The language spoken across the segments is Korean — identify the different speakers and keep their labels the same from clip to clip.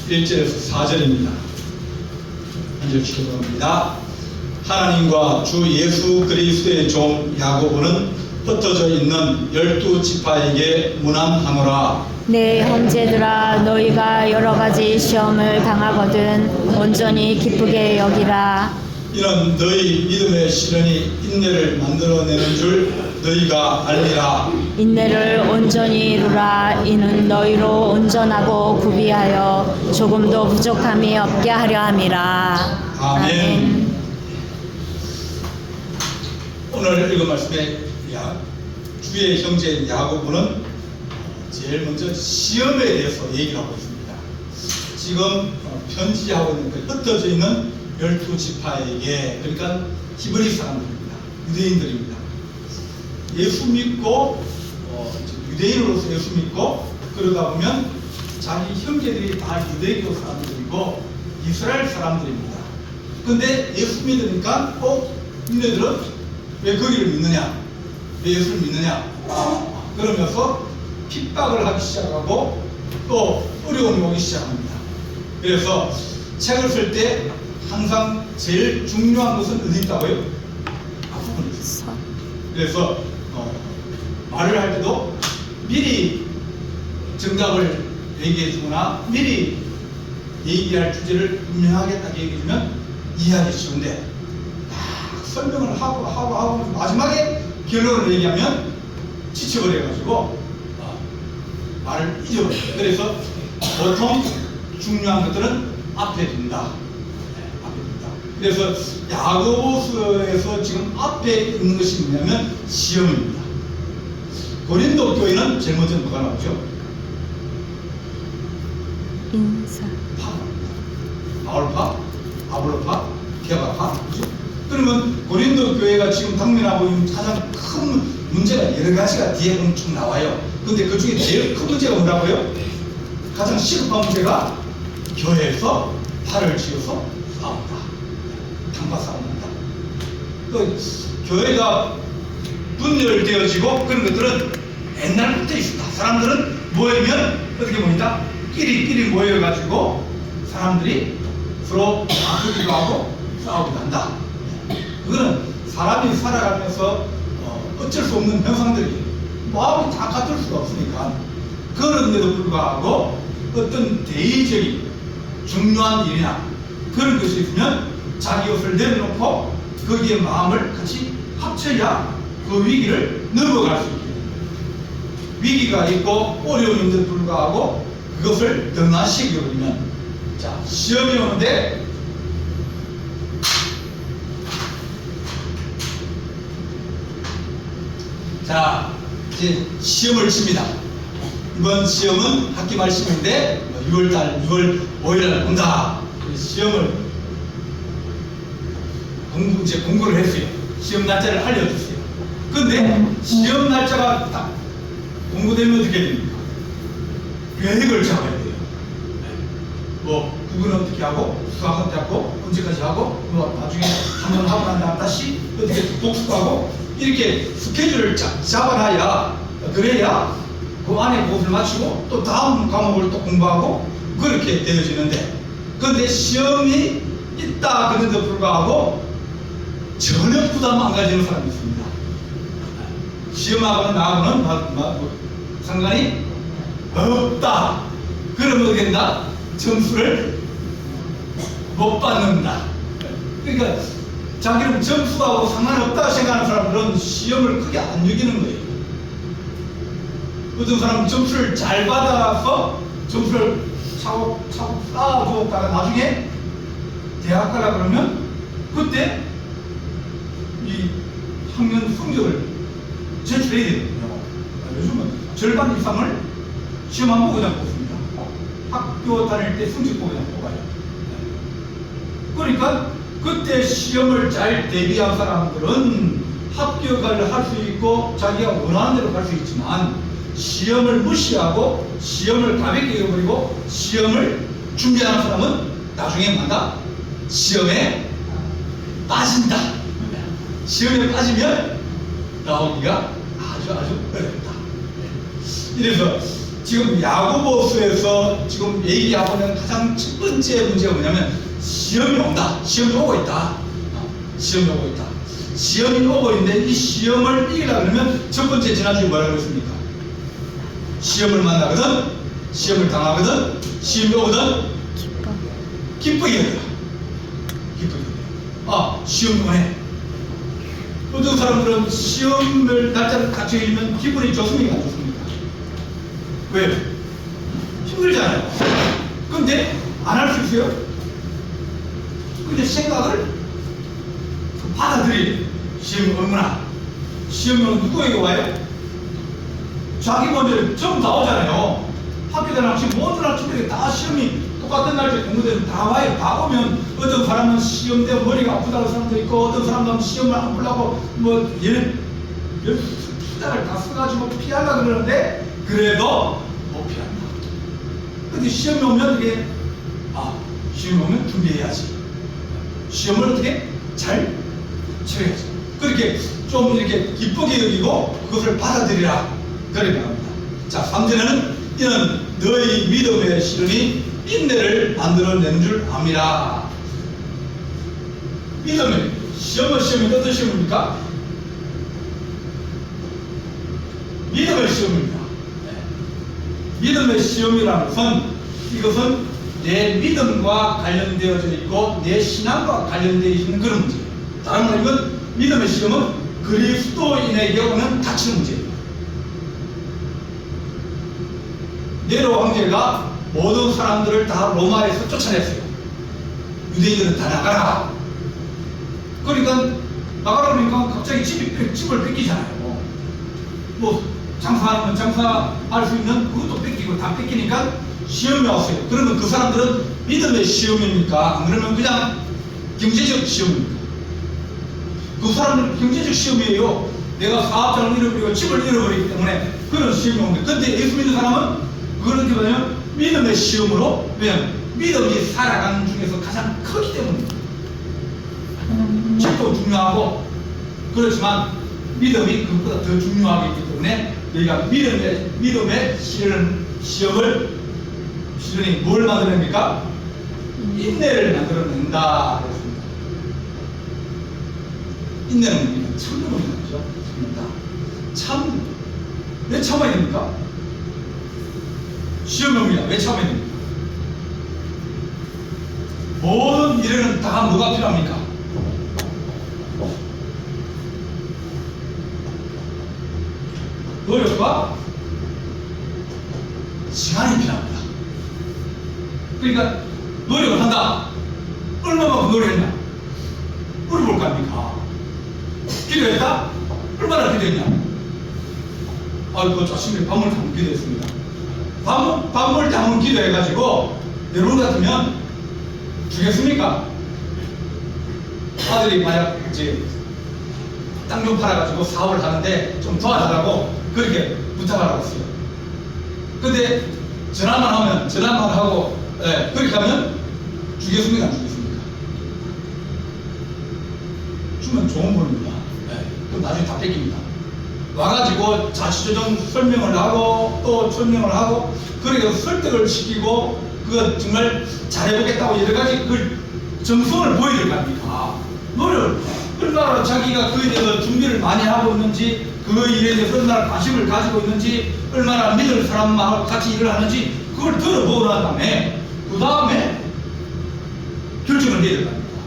Speaker 1: 1절에서 4절입니다. 한절 기도합니다. 하나님과 주 예수 그리스도의 종 야고보는 흩어져 있는 12지파에게 문안하노라.
Speaker 2: 내 형제들아, 너희가 여러 가지 시험을 당하거든 온전히 기쁘게 여기라.
Speaker 1: 이는 너희 믿음의 시련이 인내를 만들어내는 줄 너희가 알리라.
Speaker 2: 인내를 온전히 이루라. 이는 너희로 온전하고 구비하여 조금도 부족함이 없게 하려 함이라.
Speaker 1: 아멘. 오늘 읽은 말씀에 주의 형제 야고보는 제일 먼저 시험에 대해서 얘기를 하고 있습니다. 지금 편지하고 있는 그 흩어져 있는 12지파에게, 그러니까 히브리 사람들입니다. 유대인들입니다. 예수 믿고 유대인으로서 예수 믿고 그러다 보면 자기 형제들이 다 유대교 사람들이고 이스라엘 사람들입니다. 근데 예수 믿으니까 니네들은 왜 거기를 믿느냐, 왜 예수를 믿느냐, 그러면서 핍박을 하기 시작하고 또 어려움이 오기 시작합니다. 그래서 책을 쓸 때 항상 제일 중요한 것은 어디 있다고요? 앞부분에 있습니다. 그래서 말을 할 때도 미리 정답을 얘기해 주거나 미리 얘기할 주제를 분명하게 딱 얘기해 주면 이해하기 쉬운데, 설명을 하고 마지막에 결론을 얘기하면 지쳐버려가지고 말을 잊어버려요. 그래서 보통 중요한 것들은 앞에 둔다. 앞에 둔다. 그래서 야고보서에서 지금 앞에 있는 것이 뭐냐면 시험입니다. 고린도 교회는 제일 먼저 뭐가 나오죠?
Speaker 2: 인사.
Speaker 1: 바울파, 아볼로파, 게바파, 그죠? 그러면 고린도 교회가 지금 당면하고 있는 가장 큰 문제가 여러 가지가 뒤에 보면 쭉 나와요. 근데 그 중에 제일 큰 문제가 뭐라고요? 가장 시급한 문제가 교회에서 팔을 쥐어서 싸운다. 당파 싸움한다. 또 교회가 분열되어지고 그런 것들은 옛날부터 있었다. 사람들은 모이면 어떻게 봅니다? 끼리 모여가지고 사람들이 서로 아프기도 하고 싸우기도 한다. 그거는 사람이 살아가면서 어쩔 수 없는 현상들이 마음이 다 같을 수가 없으니까. 그런데도 불구하고 어떤 대의적인 중요한 일이나 그런 것이 있으면 자기 것을 내려놓고 거기에 마음을 같이 합쳐야 그 위기를 넘어갈 수 있게 됩니다. 위기가 있고 어려움인데도 불구하고 그것을 등한시켜버리면, 자, 시험이 오는데 자, 이제 시험을 칩니다. 이번 시험은 학기 말 시험인데 6월 5일날 온다. 시험을 공부를 했어요. 시험 날짜를 알려주세요. 근데 시험 날짜가 딱 공부되면 어떻게 됩니까? 계획을 잡아야 돼요. 뭐 국어는 어떻게 하고, 수학은 어떻게 하고, 언제까지 하고, 뭐 나중에 한번 하고 난 다음 다시 어떻게 독서하고, 이렇게 스케줄을 잡아놔야, 그래야 그 안에 그것을 맞추고 또 다음 과목을 또 공부하고 그렇게 되어지는데, 그런데 시험이 있다 그런데도 불구하고 전혀 부담 안 가지는 사람이 있습니다. 시험하고는 나하고는 상관이 없다. 그러면 어떻게 된다? 점수를 못 받는다. 그러니까 자기는 점수하고 상관없다 생각하는 사람들은 시험을 크게 안 여기는 거예요. 어떤 사람은 점수를 잘 받아서 점수를 차곡차곡 쌓아두었다가 나중에 대학 가라 그러면 그때 이 학년 성적을 제출해야 되거든요. 요즘은 절반 이상을 시험 안 보고 그냥 뽑습니다. 학교 다닐 때 성적 보고 그냥 뽑아요. 그러니까 그때 시험을 잘 대비한 사람들은 합격을 할 수 있고 자기가 원하는 대로 갈 수 있지만, 시험을 무시하고 시험을 가볍게 여겨버리고 시험을 준비하는 사람은 나중에 만나 시험에 빠진다. 시험에 빠지면 나오기가 아주 어렵다. 이래서 지금 야고보서에서 지금 얘기하고 있는 가장 첫 번째 문제가 뭐냐면 시험이 온다. 시험이 오고 있다. 시험이 오고 있다. 시험이 오고 있는데 이 시험을 이기려고 하면 첫 번째 지난주에 뭐라고 했습니까? 시험을 만나거든, 시험을 당하거든, 시험이 오거든
Speaker 2: 기뻐.
Speaker 1: 기쁘게 해라. 기쁘게. 시험이 오네. 어떤 사람들은 시험을 날짜를 같이 읽으면 기분이 좋습니까? 안 좋습니까? 왜? 힘들잖아요. 근데 안 할 수 있어요? 근데 생각을 받아들이. 시험이 얼마나? 시험은 누구에게 와요? 자기 먼저 처음 다 오잖아요. 학교 다니는 학생 모든 학생들이 다 시험이 똑같은 날짜에 공부되면 다 와요. 다 오면 어떤 사람은 시험 때 머리가 아프다는 사람도 있고 어떤 사람은 시험을 안 보려고 얘는 수단을 다 써가지고 피하려고 그러는데 그래도 못 피한다. 근데 시험이 오면 이게 시험이 오면 준비해야지. 시험을 어떻게 잘 쳐야지. 그렇게 좀 이렇게 기쁘게 여기고 그것을 받아들이라. 그렇게 합니다. 자, 3절에는 이는 너희 믿음의 시련이 인내를 만들어내는 줄 압니다. 믿음의 시험이 어떤 시험입니까? 믿음의 시험입니다. 믿음의 시험이라는 것은 이것은 내 믿음과 관련되어져 있고 내 신앙과 관련되어 있는 그런 문제예요. 다른 말로 이건 믿음의 시험은 그리스도인에게 오는 닥치는 문제예요. 네로 황제가 모든 사람들을 다 로마에서 쫓아냈어요. 유대인들은 다 나가라. 그러니까 나가라 그러니까 갑자기 집을 뺏기잖아요. 장사하면 장사할 수 있는 그것도 뺏기고 다 뺏기니까 시험이 왔어요. 그러면 그 사람들은 믿음의 시험입니까? 안 그러면 그냥 경제적 시험입니까? 그 사람들은 경제적 시험이에요. 내가 사업장을 잃어버리고 집을 잃어버리기 때문에 그런 시험이 옵니다. 그런데 예수 믿는 사람은 그걸 어떻게 보냐면 믿음의 시험으로, 왜냐하면 믿음이 살아가는 중에서 가장 크기 때문입니다. 집도 중요하고 그렇지만 믿음이 그것보다 더 중요하기 때문에 우리가 믿음의 시련이 뭘 만들어냅니까? 인내를 만들어낸다. 그랬습니다. 인내는 우리가 참는 거죠. 참는다. 왜 참아야 됩니까? 시험입니다. 왜 참아야 됩니까? 모든 일에는 다 뭐가 필요합니까? 노력과 시간이 필요합니다. 그러니까 노력을 한다. 얼마만큼 노력했냐? 물어볼 거 아닙니까? 기도했다? 얼마나 기도했냐? 그 자신이 밤을 한번 기도했습니다. 밤을 때 한번 기도해가지고 여러분 같으면 주겠습니까? 아들이 만약 이제 땅 좀 팔아가지고 사업을 하는데 좀 도와달라고 그렇게 부탁하라고 했어요. 근데 전화만 하고 그렇게 하면 주겠습니까? 안 주겠습니까? 주면 좋은 분입니다. 그럼 나중에 다 뺏깁니다. 와가지고 자치조정 설명을 하고 또 설명을 하고 그렇게 설득을 시키고 그거 정말 잘해보겠다고 여러 가지 그 정성을 보여야 될 거 아닙니까? 노력 얼마나 자기가 그에 대해서 준비를 많이 하고 있는지 그 일에 대해서 얼마나 관심을 가지고 있는지 얼마나 믿을 사람하고 같이 일을 하는지 그걸 들어보고 난 다음에 그 다음에 결정을 해야 될 거 아닙니까?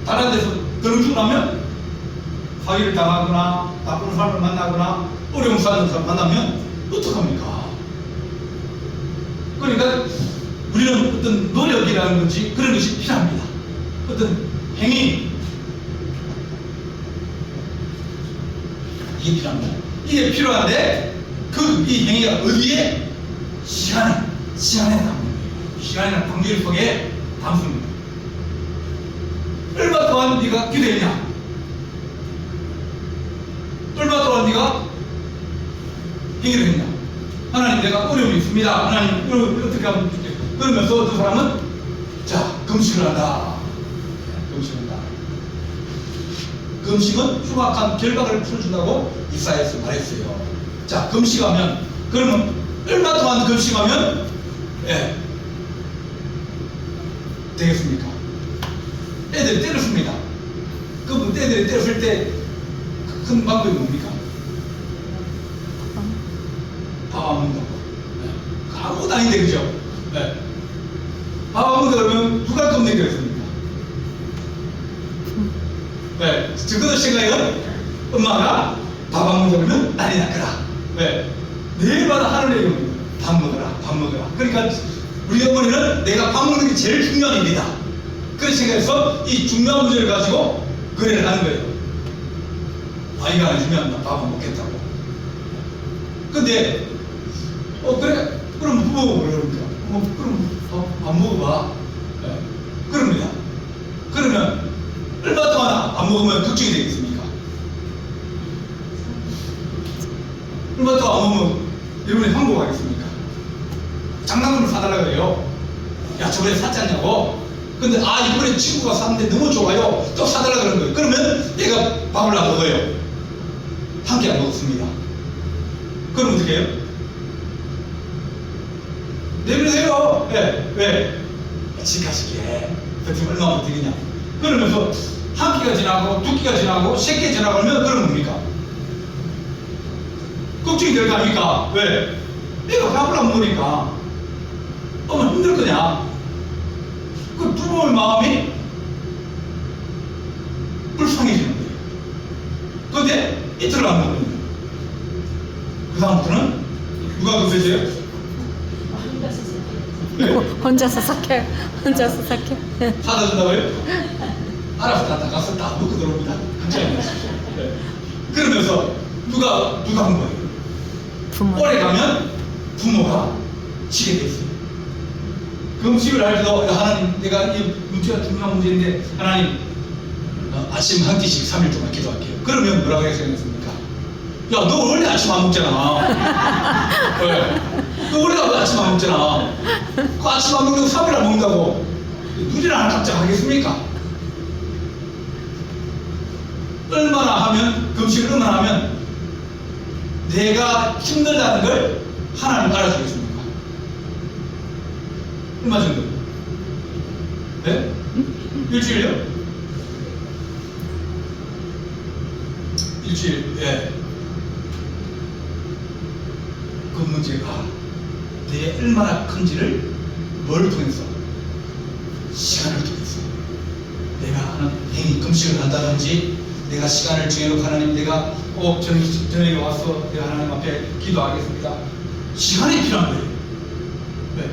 Speaker 1: 다른 데서 들어주고 사기를 당하거나 나쁜 사람을 만나거나 어려운 사람을 만나면 어떡합니까? 그러니까 우리는 어떤 노력이라는 건지 그런 것이 필요합니다. 어떤 행위 이게 필요합니다. 이게 필요한데 이 행위가 어디에? 시간에 담는 거예요. 시간이나 방법 속에 담습니다. 얼마 동안 네가 기도했냐? 얼마 동안 네가 행위를 했냐? 하나님 내가 어려움이 있습니다. 하나님 어떻게 하면 좋겠어? 그러면서 어떤 사람은 금식을 한다. 금식은 흉악한 결박을 풀어준다고 이사야에서 말했어요. 금식하면 그러면 얼마 동안 금식하면 예, 되겠습니까? 애들이 때렸습니다. 그럼 애들이 때렸을 때 큰 방법이 뭡니까? 밥 안 먹는다고. 네. 아무것도 아닌데, 그죠? 네. 밥 안 먹는다 그러면 누가 겁내게 했습니까? 네. 적어도 생각은 엄마가 밥 안 먹는다 그러면 난리 났거라. 네. 매일마다 하는 얘기입니다. 밥 먹어라, 밥 먹어라. 그러니까 우리 어머니는 내가 밥 먹는 게 제일 중요한 일이다. 그런 생각해서 이 중요한 문제를 가지고 거래를 하는 거예요. 아이가 안 주면 나 밥 안 먹겠다고. 근데 그래 그럼 부모가 뭐라 그럽니까? 그럼 안 먹어봐. 네. 그럽니다. 그러면 얼마 동안 안 먹으면 걱정이 되겠습니까? 얼마 동안 안 먹으면 여러분이 항복하겠습니까? 장난감을 사달라 그래요. 야 저번에 샀잖냐고. 근데 이번에 친구가 샀는데 너무 좋아요. 또 사달라 그런 거예요. 그러면 얘가 밥을 안 먹어요. 한 끼 안 먹었습니다. 그럼 어떻게 해요? 내버려둬요. 왜? 지가시게 버티면 얼마나 버티겠냐. 그러면서 한 끼가 지나고 두 끼가 지나고 세 끼가 지나가면 그럼 뭡니까? 걱정이 될 거 아닙니까? 왜? 내가 밥을 안 먹으니까 얼마나 힘들 거냐. 그 부모의 마음이 불쌍해지는 거예요. 그런데 이틀을 안 먹는 거예요. 그 다음부터는 누가 급해져요?
Speaker 2: 혼자서 삭혀요. 혼자서 삭혀.
Speaker 1: 사다 준다고요? 알아서 다 가서 다 먹고 들어옵니다. 네. 그러면서 누가 한 거예요?
Speaker 2: 부모.
Speaker 1: 오래 가면 부모가 지게 돼 있어요. 금식을 할 때도 하나님, 내가 이 문제가 중요한 문제인데 하나님 아침 한 끼씩 3일 동안 기도할게요. 그러면 뭐라고 생각했습니까? 야, 너 원래 아침 안 먹잖아. 왜? 너 원래 아침 안 먹잖아. 그 아침 안 먹는다고 3일 안 먹는다고 누리를 안 깜짝하겠습니까? 얼마나 하면, 금식을 얼마나 하면 내가 힘들다는 걸 하나님 알아주겠습니까? 얼마 정도? 네? 일주일요? 일주일, 예. 그 문제가 내 얼마나 큰지를 뭘 통해서? 시간을 통해서. 내가 하는 행위, 금식을 한다든지, 내가 시간을 정해놓고 하나님, 내가 꼭 저녁에 와서 내가 하나님 앞에 기도하겠습니다. 시간이 필요한 거예요. 네.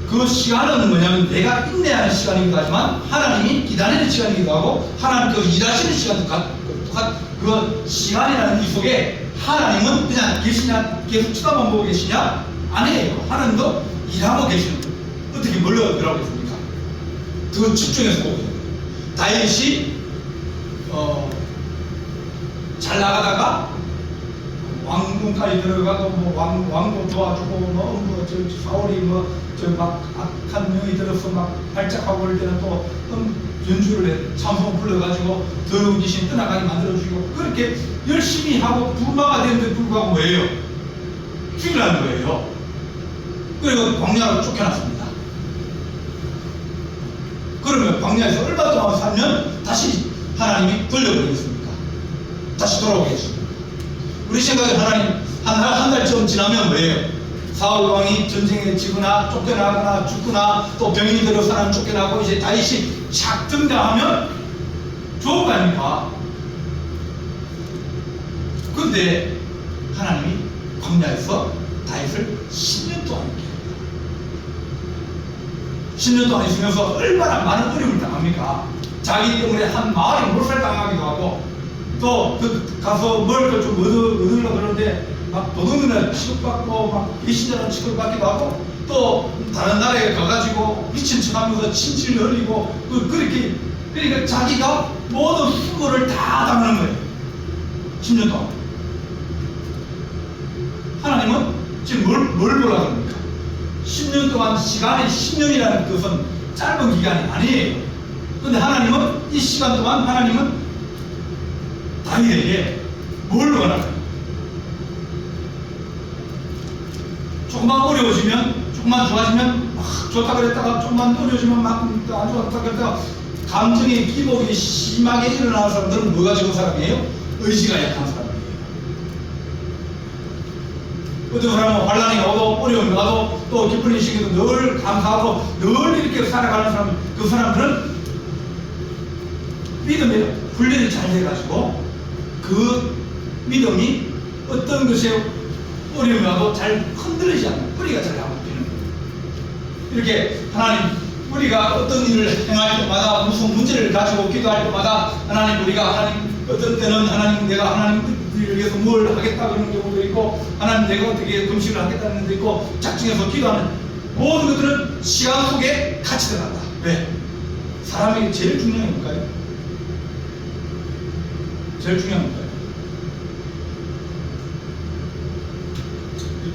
Speaker 1: 그 시간은 뭐냐면 내가 인내하는 시간이기도 하지만 하나님이 기다리는 시간이기도 하고 하나님께서 일하시는 시간도 그 시간이라는 이 속에 하나님은 그냥 계시냐, 계속 쳐다만 보고 계시냐? 아니에요. 하나님도 일하고 계시는 거예요. 어떻게 뭘로 들어가겠습니까? 더 집중해서 보고 있는 거예요. 다윗이 잘 나가다가 왕궁까지 들어가고 왕도 도와주고 사울이 막 악한 명이 들어서 막 발작하고 그럴 때는 또 연주를 해 찬송 불러가지고 더러운 귀신 떠나가게 만들어주고 그렇게 열심히 하고 부마가 되는데 불구하고 뭐예요? 죽이라는 거예요. 그리고 광야로 쫓겨났습니다. 그러면 광야에서 얼마 동안 살면 다시 하나님이 돌려버리겠습니까? 다시 돌아오겠습니까? 우리 생각에 하나님 한 달쯤 지나면 뭐예요? 사울 왕이 전쟁에 지거나 쫓겨나거나 죽거나 또 병이 들어 사람 쫓겨나고 이제 다윗이 착 등장하면 좋은 거 아닙니까? 그런데 하나님이 광야에서 다윗을 10년 동안 있게 합니다. 10년 동안 있으면서 얼마나 많은 어려움을 당합니까? 자기 때문에 한 마을이 몰살당하기도 하고 또 가서 뭘 좀 얻으려고 그러는데 막 도둑놈이나 취급받고 막 배신자로 취급받기도 하고 또 다른 나라에 가가지고 미친 척하면서 친질을 흘리고 그렇게 그러니까 자기가 모든 수고를 다 당하는 거예요. 10년 동안. 하나님은 지금 뭘 보라고 합니까? 10년 동안 시간이 10년이라는 것은 짧은 기간이 아니에요. 그런데 하나님은 이 시간 동안 하나님은 다윗에게 뭘 원할까요? 조금만 어려워지면, 조금만 좋아지면 막 좋다 그랬다가 조금만 어려워지면 막 안 좋았다 그랬다가 감정의 기복이 심하게 일어나는 사람들은 뭐가 좋은 사람이에요? 의지가 약한 사람이에요. 어떤 사람은 환란이 와도 어려움이 와도 또 기쁜 일시에도 늘 감사하고 늘 이렇게 살아가는 사람, 그 사람들은 믿음의 훈련이 잘 돼가지고 그 믿음이 어떤 것에 어려움이 와도 잘 흔들리지 않는, 뿌리가 잘 안 뽑히는 거예요. 이렇게 하나님, 우리가 어떤 일을 행할 때마다 무슨 문제를 가지고 기도할 때마다 하나님, 우리가 하나님, 어떤 때는 하나님, 내가 하나님을 위해서 뭘 하겠다 그러는 경우도 있고, 하나님 내가 어떻게 금식을 하겠다는 것도 있고, 작정해서 기도하는 모든 것들은 시간 속에 같이 들어간다. 왜? 사람에게 제일 중요한 게 뭘까요? 제일 중요한 건 뭐예요?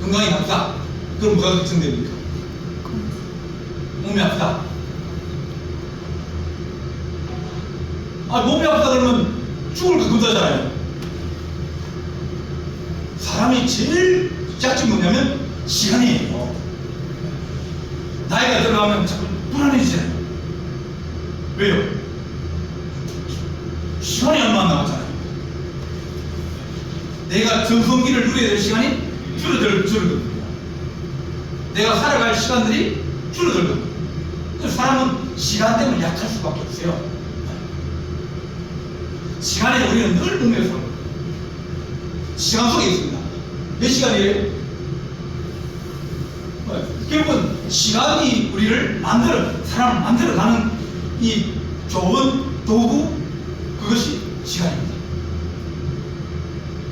Speaker 1: 건강이 아프다? 그럼 뭐가 걱정됩니까? 몸이 아프다. 몸이 아프다 그러면 죽을 것 검사잖아요. 사람이 제일 약점이 뭐냐면 시간이에요. 나이가 들어가면 자꾸 불안해지잖아요. 왜요? 시간이 얼마 안 남았잖아요. 내가 정성기를 누려야 될 시간이 줄어들거든요. 내가 살아갈 시간들이 줄어들거든요. 그래서 사람은 시간 때문에 약할 수밖에 없어요. 시간에 우리는 늘 눈에서 살아요. 시간 속에 있습니다. 몇 시간이에요? 결국은 시간이 우리를 사람을 만들어가는 이 좋은 도구, 그것이 시간입니다.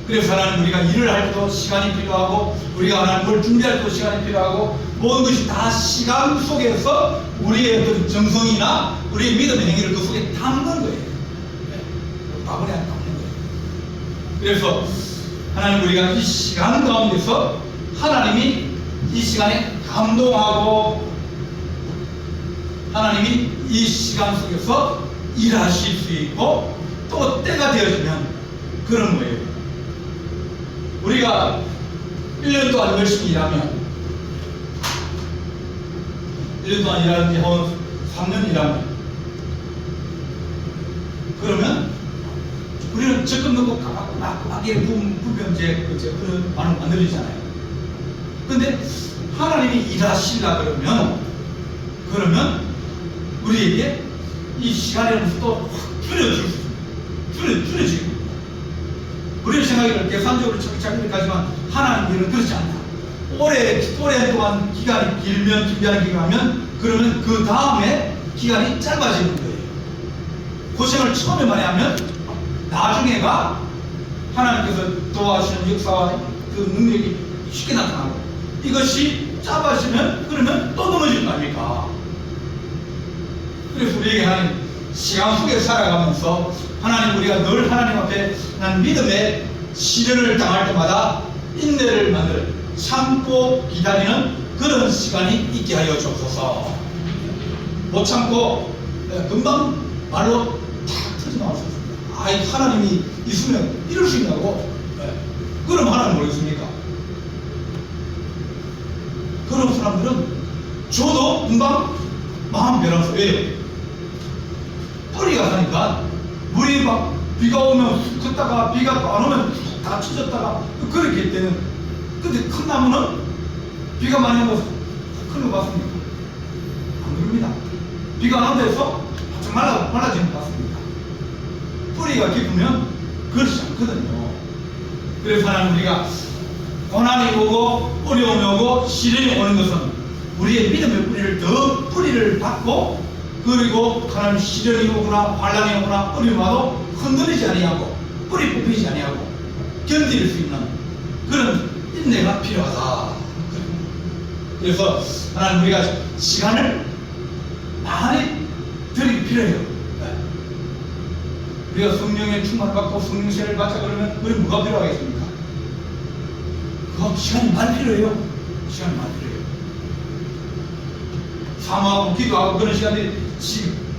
Speaker 1: 그래서 하나님, 우리가 일을 할 때도 시간이 필요하고, 우리가 하나님 뭘 준비할 때도 시간이 필요하고, 모든 것이 다 시간 속에서 우리의 어떤 정성이나 우리의 믿음의 행위를 그 속에 담는 거예요. 마무리 안 담는 거예요. 그래서 하나님, 우리가 이 시간 가운데서 하나님이 이 시간에 감동하고, 하나님이 이 시간 속에서 일하실 수 있고, 또 때가 되어지면 그런 거예요. 우리가 1년 동안 열심히 일하면, 1년 동안 일하는 게 한 3년 일하면, 그러면 우리는 적금 넣고 막막하게 부변제 그런 많은 안 늘리잖아요. 근데 하나님이 일하시려 그러면 우리에게 이 시간의 또 확 줄여지고, 우리의 생각에는 계산적으로 착각을 가지만 하나님께는 그렇지 않다. 오래 동안 기간이 길면, 준비하는 기간이면, 그러면 그 다음에 기간이 짧아지는 거예요. 고생을 처음에 많이 하면 나중에가 하나님께서 도와주시는 역사와 그 능력이 쉽게 나타나고, 이것이 짧아지면 그러면 또 넘어질 거 아닙니까? 그래서 우리에게 하나님, 시간 속에 살아가면서 하나님, 우리가 늘 하나님 앞에 난 믿음의 시련을 당할 때마다 인내를 만들어 참고 기다리는 그런 시간이 있게 하여 주옵소서. 못 참고 금방 말로 탁 터져 나올 수 있습니다. 하나님이 있으면 이럴 수 있냐고. 그럼 하나님 모르겠습니까? 그런 사람들은 저도 금방 마음 변화서. 왜요? 뿌리가 사니까 물이 막 비가 오면 컸다가 비가 또 안 오면 다 쳐졌다가 그렇게 되는. 근데 큰 나무는 비가 많이 오면 큰 거 같습니까? 안 그럽니다. 비가 안 온다 해서 바짝 말라지는 것 같습니다. 뿌리가 깊으면 그렇지 않거든요. 그래서 하나님, 우리가 고난이 오고 어려움이 오고 시련이 오는 것은 우리의 믿음의 뿌리를 받고, 그리고 하나님, 시련이 오거나 환란이 오거나 어려움이 와도 흔들리지 아니하고 뿌리 뽑히지 아니하고 견딜 수 있는 그런 인내가 필요하다. 그래서 하나님, 우리가 시간을 많이 들이기 필요해요. 우리가 성령의 충만을 받고 성령세를 받자 그러면 우리 뭐가 필요하겠습니까? 그거 시간이 많이 필요해요. 시간이 많이 필요해요. 사모하고 기도하고 그런 시간들이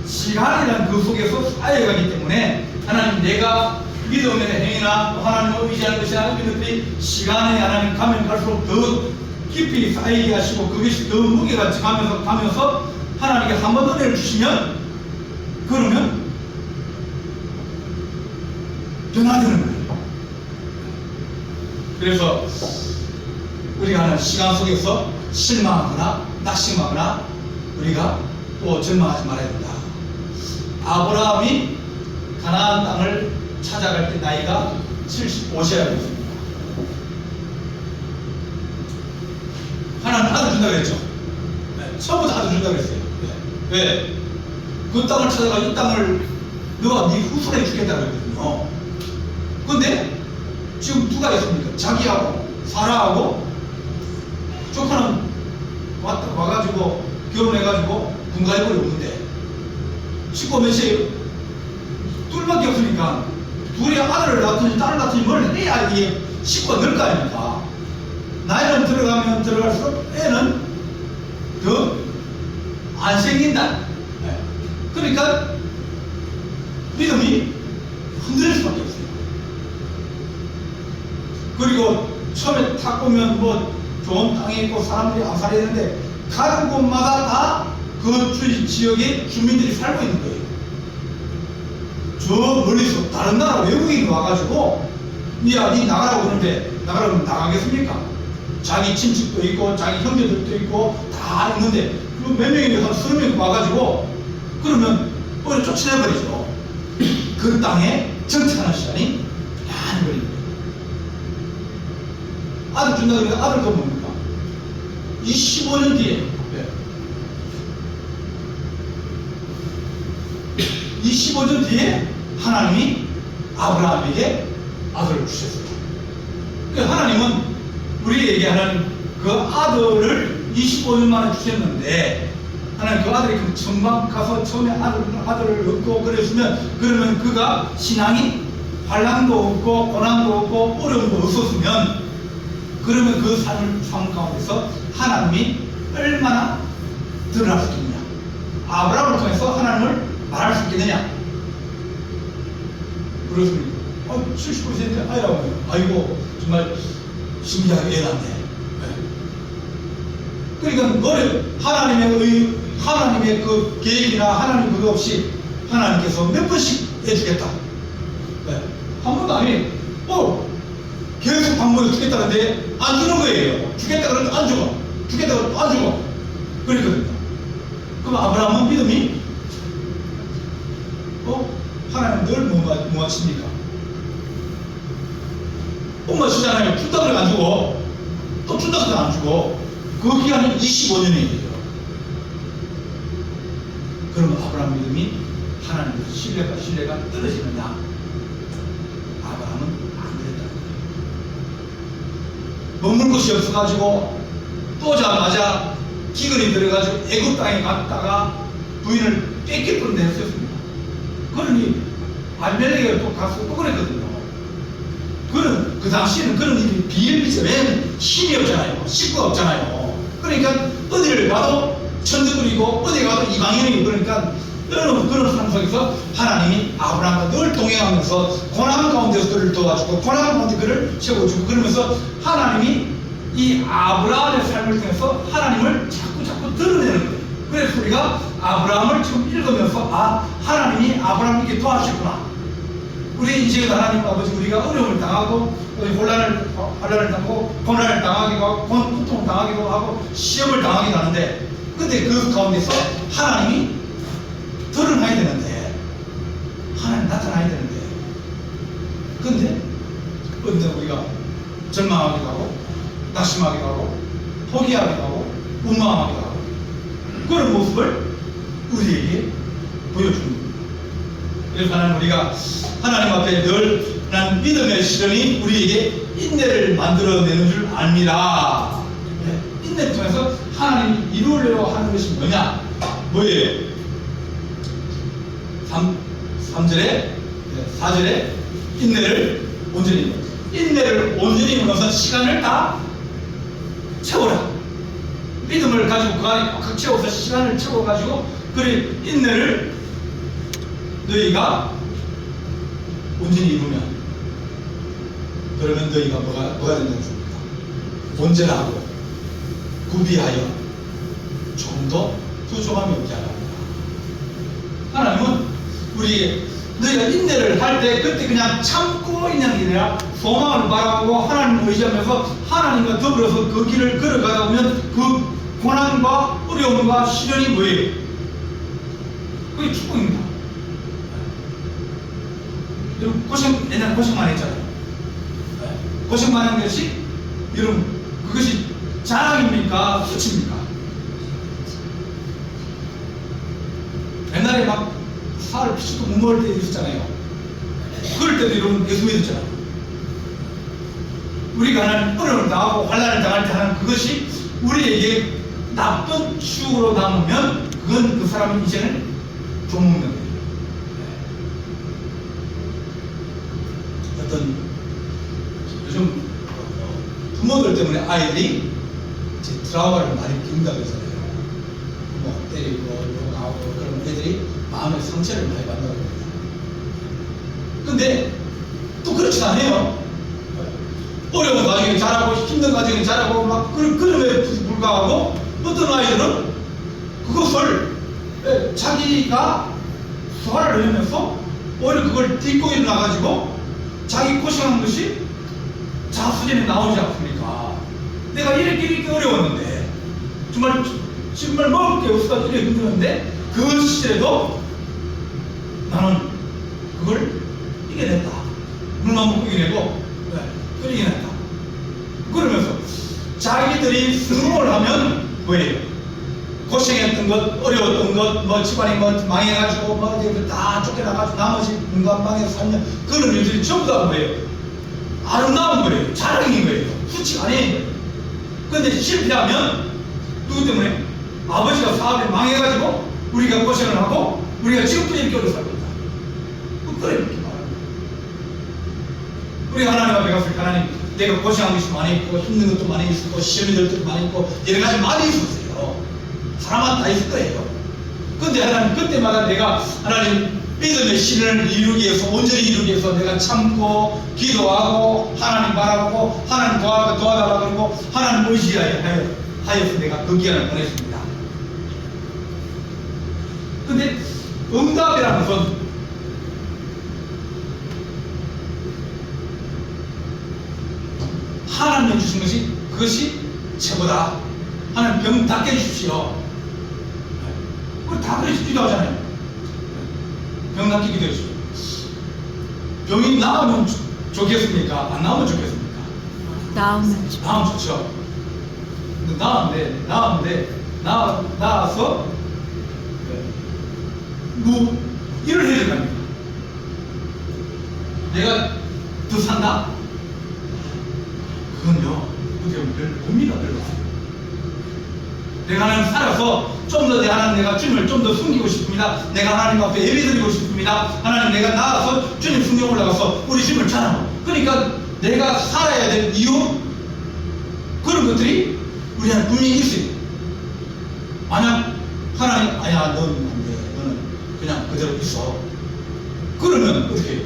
Speaker 1: 시간이라는 그 속에서 쌓여가기 때문에, 하나님, 내가 믿음의 행위나 하나님을 의지하는 것이나 이런 것들이 시간에 하나님 가면 갈수록 더 깊이 쌓이게 하시고 그것이 더 무게가 가면서 하나님께 한 번 은혜를 주시면 그러면 변화되는 거예요. 그래서 우리가 하는 시간 속에서 실망하거나 낙심하거나 우리가 또 절망하지 말아야 된다. 아브라함이 가나안 땅을 찾아갈 때 나이가 75세였습니다. 하나님 아들 준다고 그랬죠. 네, 처음부터 아들 준다고 그랬어요. 네. 왜? 그 땅을 찾아가 이 땅을 너가 네 후손에 주겠다고 그랬거든요. 근데 지금 누가 있습니까? 자기하고 사라하고 조카는 와가지고 결혼해가지고 분가해버리 없는데 식구 몇이에요? 둘밖에 없으니까 둘이 아들을 낳든지 딸을 낳든지 뭘 해야 이게 식구가 늘 거 아닙니까? 나이는 들어가면 들어갈수록 애는 더 안 생긴다. 네. 그러니까 믿음이 흔들릴 수밖에 없어요. 그리고 처음에 탁 보면 뭐 좋은 땅이 있고 사람들이 안 살아야 되는데 가는 곳마다 다 그 지역에 주민들이 살고 있는 거예요. 저 멀리서 다른 나라 외국인이 와가지고 야, 니 나가라고 그러는데 나가라고 나가겠습니까? 자기 친척도 있고 자기 형제들도 있고 다 있는데 그 몇 명이 한 30명 와가지고 그러면 오히려 쫓아내버리죠. 그 땅에 정착하는 시간이 많이 걸립니다. 아들 준다 그러니까 아들 또 뭡니까? 25년 뒤에 25년 뒤에 하나님이 아브라함에게 아들을 주셨어요. 그러니까 하나님은 우리에게 하는 그 아들을 25년 만에 주셨는데 하나님 그 아들이 그 전방 가서 처음에 아들을 얻고 그랬으면 그러면 그가 신앙이 환난도 없고 고난도 없고 어려움도 없었으면 그러면 그 삶 가운데서 하나님이 얼마나 드러날 수 있느냐, 아브라함을 통해서 하나님을 말할 수 있겠느냐. 그렇습니다. 70% 아이라고. 아이고 정말 신기하게 애 낳네. 그러니까 너를 하나님의 그 계획이나 하나님 그거 없이 하나님께서 몇 번씩 해주겠다. 네. 한 번도 아니에요. 계속 방문을 주겠다는데 안 주는 거예요. 주겠다 그러면 안 주고, 주겠다 그러면 안 주고. 그러거든요. 그럼 아브라함은 믿음이 하나님 늘 못 맞춥니까? 못 맞추잖아요. 준다 그러면 안 주고 또 준다 그러면 안 주고 그 기간이 25년이에요. 그러면 아브라함 믿음이 하나님께서 신뢰가 떨어지느냐? 아브라함은 안 그랬다는 거예요. 머물 곳이 없어가지고 또 자마자 기근이 들어가지고 애굽 땅에 갔다가 부인을 뺏길 뻔 했었습니다. 그러니 아비멜렉이 또 가서 또 그랬거든요. 그는 그 당시에는 그런 일이 비일비재. 왜냐면 힘이 없잖아요. 식구가 없잖아요. 그러니까 어디를 가도 천덕거리고 어디 가도 이방인이고 그러니까 그런 삶 속에서 하나님이 아브라함과 늘 동행하면서 고난 가운데서 그를 도와주고 고난 가운데 그를 채워주고 그러면서 하나님이 이 아브라함의 삶을 통해서 하나님을 자꾸 드러내는 거예요. 그래서 우리가 아브라함을 지금 읽으면서 하나님이 아브라함에게 도와주셨구나. 우리 인생에서 하나님 아버지 우리가 어려움을 당하고 혼란을 당하고 고난을 당하기도 하고 고통을 당하기도 하고 시험을 당하기도 하는데 근데 그 가운데서 하나님이 드러나야 되는데 하나님 나타나야 되는데 근데 우리가 절망하기도 하고 낙심하기도 하고 포기하기도 하고 원망하기도 하고 그런 모습을 우리에게 보여주는 겁니다. 그래서 하나님 우리가 하나님 앞에 늘 난 믿음의 시련이 우리에게 인내를 만들어내는 줄 압니다. 네. 인내를 통해서 하나님이 이루려고 하는 것이 뭐냐? 뭐예요? 3절에 4절에 인내를 온전히 이루어서 시간을 다 채워라. 믿음을 가지고 그 안에 꽉 채워서 시간을 채워가지고 그래 인내를 너희가 온전히 이루면 그러면 너희가 뭐가 된다고 줍니까? 온전하고 구비하여 좀 더 부족함이 없게 하라. 하나님은 우리 너희가 인내를 할 때 그때 그냥 참고 있는 게 아니라 소망을 바라보고 하나님을 의지하면서 하나님과 더불어서 그 길을 걸어가다 보면 그 고난과 어려움과 시련이 뭐예요? 그게 축복입니다. 여러분 옛날에 고생 많이 했잖아요. 고생 많이 한 것이 여러분 그것이 자랑입니까? 수치입니까? 옛날에 막 살 피치도 못 먹을 때 있었잖아요. 그럴 때도 여러분 예수 믿었잖아요. 우리가 하는 어려움을 당하고 환난을 당할 때 하는 그것이 우리에게 나쁜 추억으로 남으면 그건 그 사람의 이제는 종먹는 거예요. 어떤 요즘 부모들 때문에 아이들이 이제 트라우마를 많이 겪는다고 해서요. 뭐 때리고 욕하고 그런 애들이 마음의 상처를 많이 받는다고 합니다. 근데 또 그렇지 않아요. 어려운 과정에 자라고 힘든 과정에 자라고 막 그럼에 불구하고 어떤 아이들은 그것을 자기가 소화를 하면서 오히려 그걸 딛고 일어나가지고 자기 고생한 것이 자수전에 나오지 않습니까? 내가 이렇게 어려웠는데 정말 먹을 게 없어서 이렇게 힘들었는데 그 시절에도 나는 그걸 이겨냈다. 물만 먹고 이겨내고 그걸 이겨냈다. 그러면서 자기들이 성공을 하면 뭐예요? 고생했던 것, 어려웠던 것, 뭐 집안이 뭐 망해가지고 뭐 다 쫓겨나가지고 나머지 문간방에서 살면 그런 일들이 전부 다 뭐예요? 아름다운 거예요. 자랑인 거예요. 수치가 아닌 거예요. 그런데 실패하면 누구 때문에? 아버지가 사업에 망해가지고 우리가 고생을 하고 우리가 지금도 이렇게 어려 살고 있다. 그래 이렇게 말합니다. 우리 하나님 앞에 갔을 때 하나님 내가 고생한 것이 많이 있고 힘든 것도 많이 있었고 시험이 될 것도 많이 있고 여러 가지 많이 있었어요. 사람마다 다 있을 거예요. 근데 하나님 그때마다 내가 하나님 믿음의 신을 이루기 위해서 온전히 이루기 위해서 내가 참고 기도하고 하나님 바라보고 하나님 도와달라고 그러고 하나님 의지하여서 내가 그 기간을 보냈습니다. 근데 응답이라는 것은 하나님이 주신 것이 그것이 최고다. 하나님 병 낫게 해주십시오. 우리 다 그래서 기도하잖아요. 병 낫게 기도해 주십시오. 병이 나으면 좋겠습니까? 안 나오면 좋겠습니까?
Speaker 2: 나오면
Speaker 1: 좋죠. 근데 나아서 뭐 일을 해야 됩니다. 내가 더 산다? 그건요, 어떻게 보면 봅니다. 내가 하나님 살아서 좀 더 내가 주님을 좀 더 숨기고 싶습니다. 내가 하나님 앞에 예배드리고 싶습니다. 하나님 내가 나아서 주님 숨겨 올라가서 우리 주님을 찬양하고 그러니까 내가 살아야 될 이유 그런 것들이 우리 안에 분명히 있어요. 만약 하나님 아야 너는 안 돼. 너는 그냥 그대로 있어. 그러면 어떻게 해요?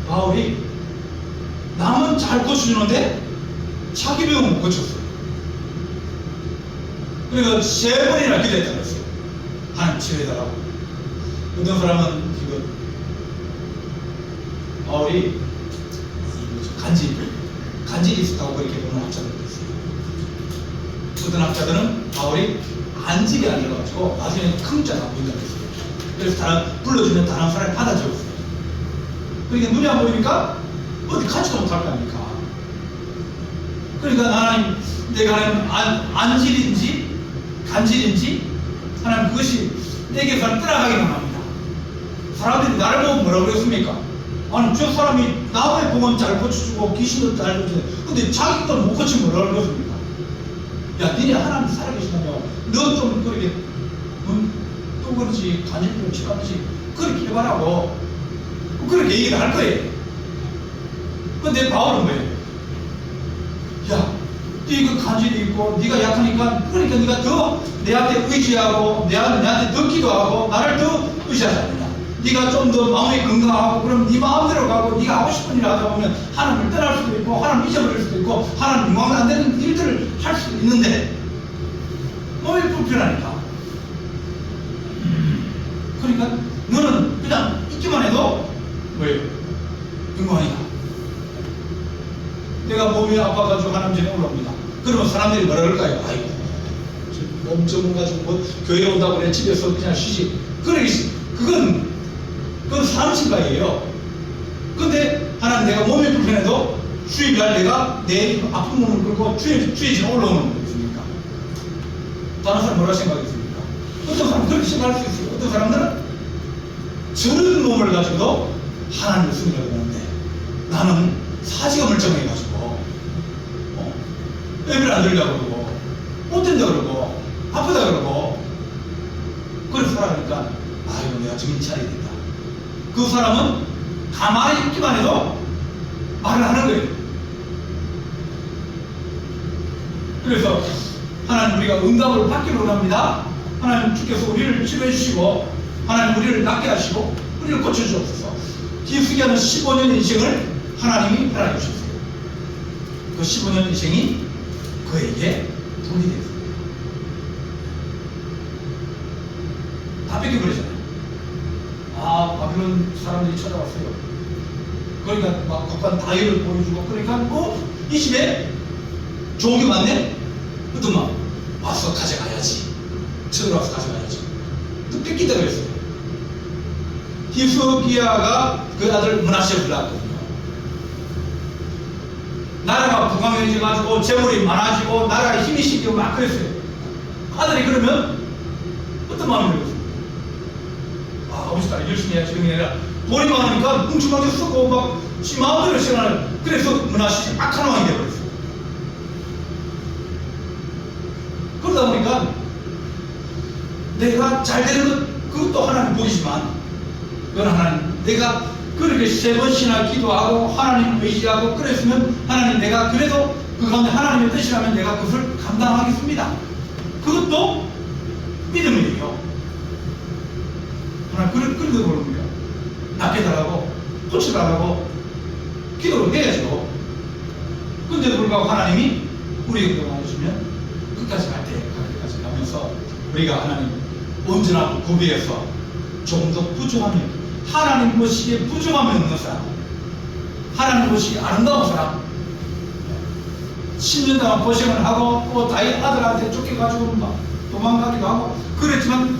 Speaker 1: 바울이 남은 잘 고쳐주는데 자기 병은 못 고쳤어요. 그러니까 3번이나 기도했다고 했어요. 하나님 치료해달라고. 어떤 사람은 지금 바울이 간질이 있었다고 그렇게 보는 학자들도 있어요. 어떤 학자들은 바울이 안질이 아니라가지고 나중에 큰 자가 보인다고 했어요. 그래서 불러주면 다른 사람이 받아 적었어요. 그러니까 눈이 안 보이니까 어디 가지도 못할 거 아닙니까? 그러니까 하나님, 내가 하나님 안질인지 간질인지 하나님 그것이 내게서 떠나가기만 합니다. 사람들이 나를 보고 뭐라고 그랬습니까? 아니 저 사람이 남의 병은 잘 고쳐주고 귀신도 잘 고쳐주고 근데 자기 건 못 고치면 뭐라고 그랬습니까? 야 니네 하나님 살아계시다며 너 좀 그렇게 또 그렇지 간질병 치료하듯이 그렇게 해봐라고 그렇게 얘기를 할 거예요. 근데 바울은 뭐예요? 야 네가 간질이 있고 네가 약하니까 그러니까 네가 더 내한테 의지하고 내한테 더 기도하고 나를 더 의지하지 않느냐. 네가 좀 더 마음이 건강하고 그럼 네 마음대로 가고 네가 하고 싶은 일을 하다 보면 하나님을 떠날 수도 있고 하나님 잊어버릴 수도 있고 하나님 영광 안 되는 일들을 할 수도 있는데 몸이 불편하니까 그러니까 너는 그냥 있기만 해도 뭐예요? 영광이다. 내가 몸이 아파가지고 하나님 전에 올라옵니다. 그러면 사람들이 뭐라 그럴까요? 아이고 몸 전문가지고 뭐 교회 온다고 그래 집에서 그냥 쉬지. 그건 사람 생각이에요. 근데 하나님 내가 몸이 불편해도 주일날 내가 내 아픈 몸을 끌고 주의 전에 올라오는 거겠습니까? 다른 사람 뭐라 생각하겠습니까? 어떤 사람은 그렇게 생각할 수 있어요. 어떤 사람들은 저런 몸을 가지고도 하나님을 섬기려고 하는데 나는 사지감을 정해가지고 예배를 안 드리려고 그러고 못 된다 그러고 아프다 그러고 그래서 살아가니까 아이고 내가 정신 차려야 된다. 그 사람은 가만히 있기만 해도 말을 하는 거예요. 그래서 하나님 우리가 응답을 받기를 원합니다. 하나님 주께서 우리를 치료해 주시고 하나님 우리를 낫게 하시고 우리를 고쳐주옵소서. 기숙이하는 15년 인생을 하나님이 허락해 주셨어요. 그 15년 인생이 그에게 돈이 됐어요. 다 뺏겨버리잖아요. 바빌론 사람들이 찾아왔어요. 그러니까 막 각관 다이를 보여주고 그러니까 이 집에 좋은 게 많네? 그것도 와서 가져가야지. 쳐들어와서 가져가야지. 또 뺏긴다 그랬어요. 히스기야가 그 아들 므낫세를 낳았거든요. 나라가 부강해져가지고 재물이 많아지고 나라에 힘이 실리고 막 그랬어요. 아들이 그러면 어떤 마음이 들었어요? 아버지 딸이 열심히 해야지 그런 게 아니라 돈이 많으니까 뭉쳐가지고 쓰고 막 지 마음대로 시간을 그래서 므낫세가 악한 왕이 되어버렸어요. 그러다 보니까 내가 잘 되는 것 그것도 하나님 보이지만 그건 하나님 내가 그렇게 3번씩이나 기도하고 하나님 의지하고 그랬으면 하나님 내가 그래도 그 가운데 하나님의 뜻이라면 내가 그것을 감당하겠습니다. 그것도 믿음이에요. 하나님 그런 거 보는 거예요. 낫게 달라고 고쳐달라고 기도를 해야죠. 근데도 불구하고 하나님이 우리에게 도와주시면 끝까지 갈 때까지 가면서 우리가 하나님 언제나 구비해서 조금 더 부족하면 하나님 보시기에 부족함이 없는 사람, 하나님 보시기에 아름다운 사람, 10년 동안 고생을 하고 또 다윗 아들한테 쫓겨가지고 막 도망가기도 하고 그랬지만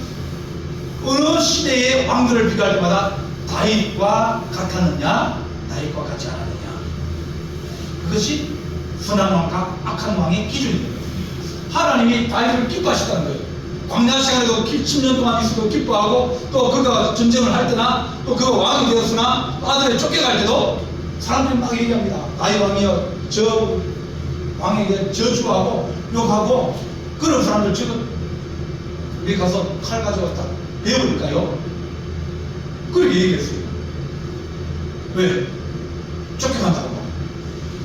Speaker 1: 어느 시대의 왕들을 비교할 때마다 다윗과 같았느냐 다윗과 같지 않았느냐 그것이 선한 왕과 악한 왕의 기준이 됩니다. 하나님이 다윗을 기뻐하셨다는 거예요. 광야 시간에도 10년 동안 있어도 기뻐하고 또 그가 전쟁을 할 때나 또 그가 왕이 되었으나 아들에 쫓겨갈 때도 사람들이 막 얘기합니다. 다윗 왕이여 저 왕에게 저주하고 욕하고 그런 사람들 지금 우리 가서 칼 가져왔다 배워볼까요? 그렇게 얘기했어요. 왜? 쫓겨간다고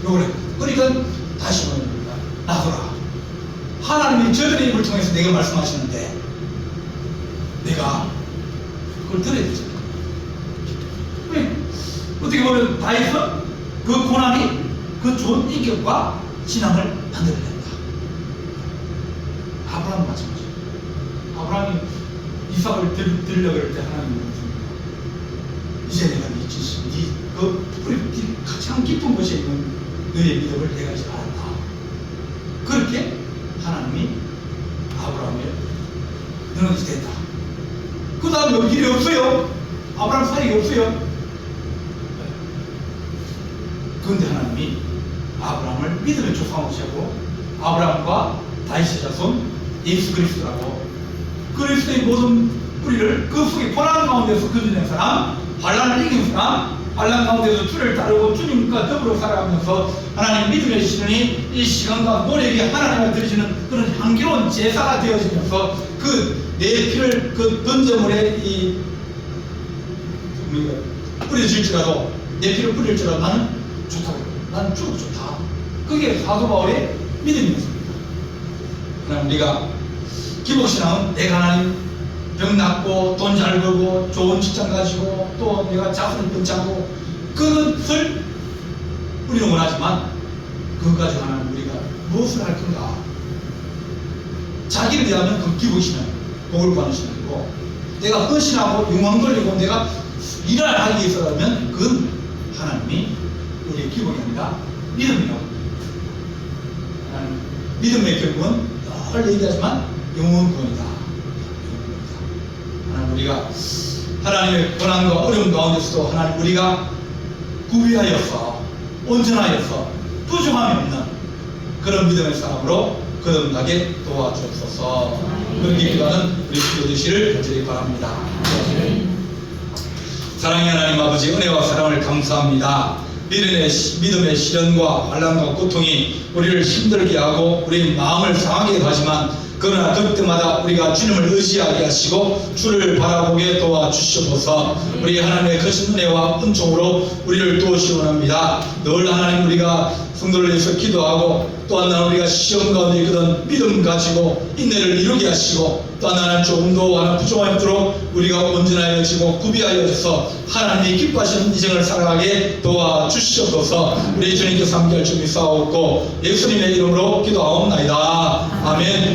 Speaker 1: 욕을 해. 그러니까 다시 보냅니다. 나더라. 하나님이 저들의 입을 통해서 내가 말씀하시는데 내가 그걸 들어야 되죠. 왜? 어떻게 보면 다윗은 그 고난이 그 좋은 인격과 신앙을 만들어낸다. 아브라함은 마찬가지예요. 아브라함이 이삭을 드리려고 할 때 하나님이 그랬습니다. 이제 내가 그 가장 깊은 곳에 있는 너의 믿음을 내가 이제 알았다. 그렇게 하나님이 아브라함에 너는 이제 된다. 그 다음 여기 길이 없어요. 아브라함 사역이 없어요. 그런데 하나님이 아브라함을 믿음의 조상으로 세우고 아브라함과 다윗의 자손 예수 그리스도라고 그리스도의 모든 뿌리를 그 속에 고난 가운데서 건져낸 사람, 환난을 이긴 사람, 환난 가운데서 주를 따르고 주님과 더불어 살아가면서 하나님 믿음의 신이 이 시간과 노래에게 하나님을 드리시는 그런 향기로운 제사가 되어지면서 그 내 피를 그 던져물에 뿌려질지라도 내 피를 뿌릴지라도 나는 좋다고 나는 죽어도 좋다. 그게 사도 바울의 믿음이었습니다. 그럼 우리가 기복신앙은 내가 하나님 병 낫고 돈 잘 벌고 좋은 직장 가지고 또 내가 자손을 번창하고 그것을 우리는 원하지만 그것까지 하나님 우리가 무엇을 할 건가? 자기를 위하면 그 기부시는 복을 받는 신앙이고 내가 헌신하고 영광 돌리고 내가 일을 하기 위해서라면 그건 하나님이 우리의 기복이 아니라 믿음이라고. 하나님 믿음의 결국은 늘 얘기하지만 영원권이다. 하나님 우리가 하나님의 고난과 어려움 가운데서도 하나님 우리가 구비하여서 온전하여서 부족함이 없는 그런 믿음의 사람으로 거듭나게 도와주옵소서. 그렇게 기도하는 우리 기도 되시를 간절히 바랍니다. 사랑의 하나님 아버지 은혜와 사랑을 감사합니다. 믿음의 시련과 환난과 고통이 우리를 힘들게 하고 우리 마음을 상하게 하지만 그러나 그때마다 우리가 주님을 의지하게 하시고 주를 바라보게 도와주시옵소서. 우리 하나님의 크신 은혜와 은총으로 우리를 도우시기 원합니다. 늘 하나님 우리가 성도를 위해서 기도하고 또한 우리가 시험 가운데 있거든 믿음 가지고 인내를 이루게 하시고 또한 하나님 조금도 하나 부족함이 있도록 우리가 온전하여지고 구비하여져서 하나님이 기뻐하시는 인생을 살아가게 도와주시옵소서. 우리 주님께서 함께할 줄을 믿사옵고 예수님의 이름으로 기도하옵나이다. 아멘.